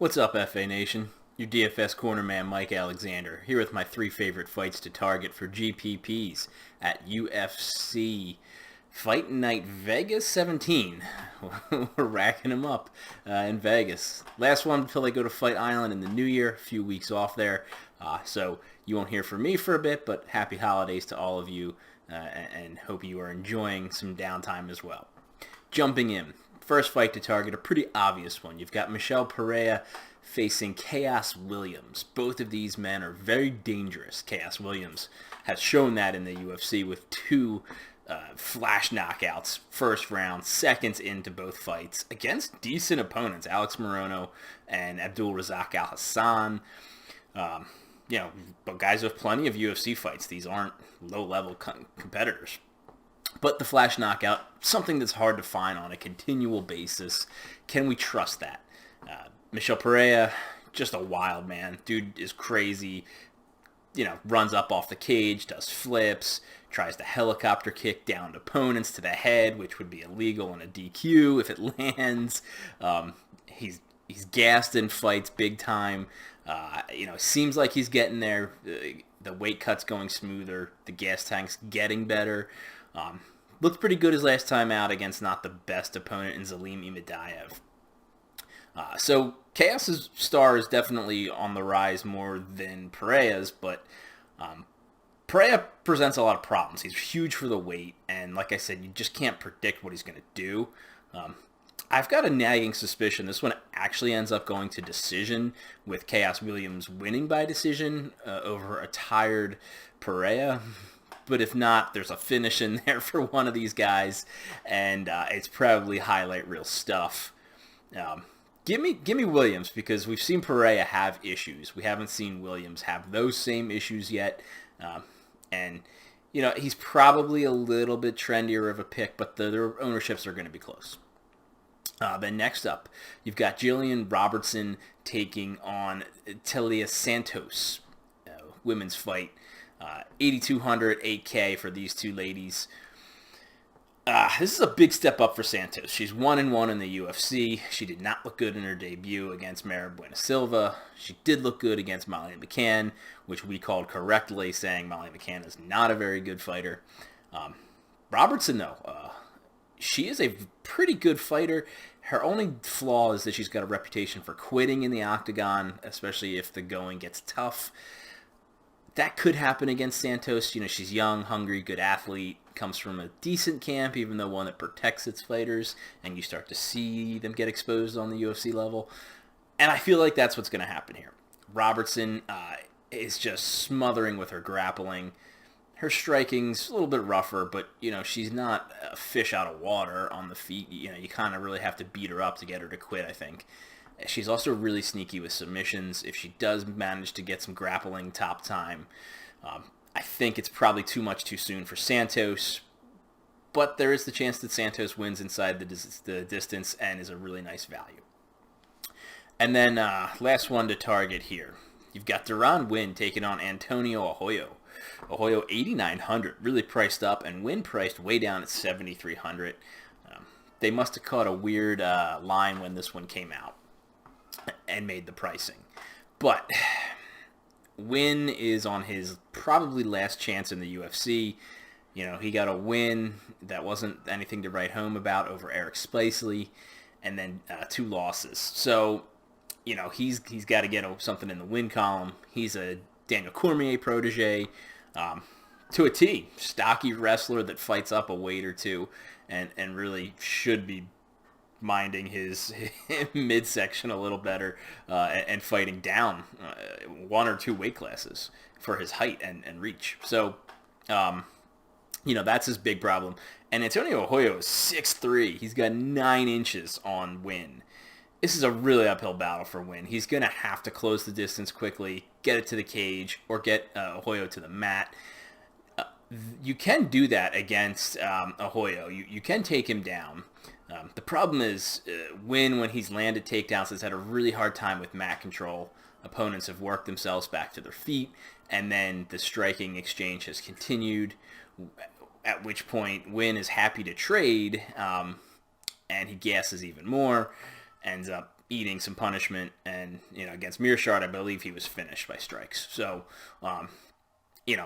What's up, FA Nation? Your DFS Cornerman Mike Alexander here with my three favorite fights to target for GPPs at UFC Fight Night Vegas 17. We're racking them up in Vegas. Last one until they go to Fight Island in the new year. A few weeks off there. So you won't hear from me for a bit, but happy holidays to all of you and hope you are enjoying some downtime as well. Jumping in. First fight to target, a pretty obvious one. You've got Michel Pereira facing Chaos Williams. Both of these men are very dangerous. Chaos Williams has shown that in the UFC with two flash knockouts, first round, seconds into both fights, against decent opponents, Alex Morono and Abdul Razak Al Hassan. But guys have plenty of UFC fights. These aren't low-level competitors. But the flash knockout, something that's hard to find on a continual basis. Can we trust that? Michel Pereira, just a wild man. Dude is crazy. Runs up off the cage, does flips, tries to helicopter kick down opponents to the head, which would be illegal in a DQ if it lands. He's gassed in fights big time. Seems like he's getting there. The weight cut's going smoother. The gas tank's getting better. Looked pretty good his last time out against not the best opponent in Zelim Imadaev. So Chaos's star is definitely on the rise more than Pereira's, but Pereira presents a lot of problems. He's huge for the weight, and like I said, you just can't predict what he's going to do. I've got a nagging suspicion this one actually ends up going to decision, with Chaos Williams winning by decision over a tired Pereira. But if not, there's a finish in there for one of these guys, and it's probably highlight reel stuff. Give me Williams, because we've seen Pereira have issues. We haven't seen Williams have those same issues yet. He's probably a little bit trendier of a pick, but their ownerships are going to be close. Then next up, you've got Gillian Robertson taking on Telia Santos, women's fight. 8,200, 8K for these two ladies. This is a big step up for Santos. She's 1-1 in the UFC. She did not look good in her debut against Mara Buena Silva. She did look good against Molly McCann, which we called correctly, saying Molly McCann is not a very good fighter. Robertson, though, she is a pretty good fighter. Her only flaw is that she's got a reputation for quitting in the octagon, especially if the going gets tough. That could happen against Santos. She's young, hungry, good athlete, comes from a decent camp, even though one that protects its fighters, and you start to see them get exposed on the UFC level. And I feel like that's what's going to happen here. Robertson is just smothering with her grappling. Her striking's a little bit rougher, but, she's not a fish out of water on the feet. You kind of really have to beat her up to get her to quit, I think. She's also really sneaky with submissions. If she does manage to get some grappling top time, I think it's probably too much too soon for Santos. But there is the chance that Santos wins inside the distance and is a really nice value. And then last one to target here. You've got Darren Wynn taking on Antonio Hooyo. Hooyo 8,900, really priced up, and Wynn priced way down at 7,300. They must have caught a weird line when this one came out and made the pricing. But Wynn is on his probably last chance in the UFC. He got a win that wasn't anything to write home about over Eric Spicely, and then two losses. So, he's got to get something in the win column. He's a Daniel Cormier protege to a T. Stocky wrestler that fights up a weight or two and really should be minding his midsection a little better and fighting down one or two weight classes for his height and reach. So, that's his big problem. And Antonio Hooyo is 6'3". He's got 9 inches on Wynn. This is a really uphill battle for Wynn. He's going to have to close the distance quickly, get it to the cage, or get Hooyo to the mat. You can do that against Hooyo. You can take him down. The problem is Wynn, when he's landed takedowns, has had a really hard time with mat control. Opponents have worked themselves back to their feet, and then the striking exchange has continued, at which point Wynn is happy to trade, and he gasses even more, ends up eating some punishment, and against Mearshart, I believe he was finished by strikes. So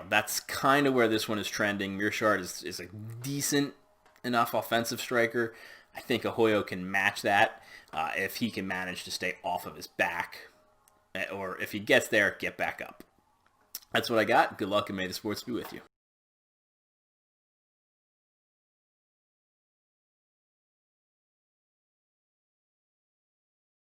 that's kind of where this one is trending. Mearshart is a decent enough offensive striker. I think a Hooyo can match that if he can manage to stay off of his back, or if he gets there, get back up. That's what I got. Good luck, and may the sports be with you.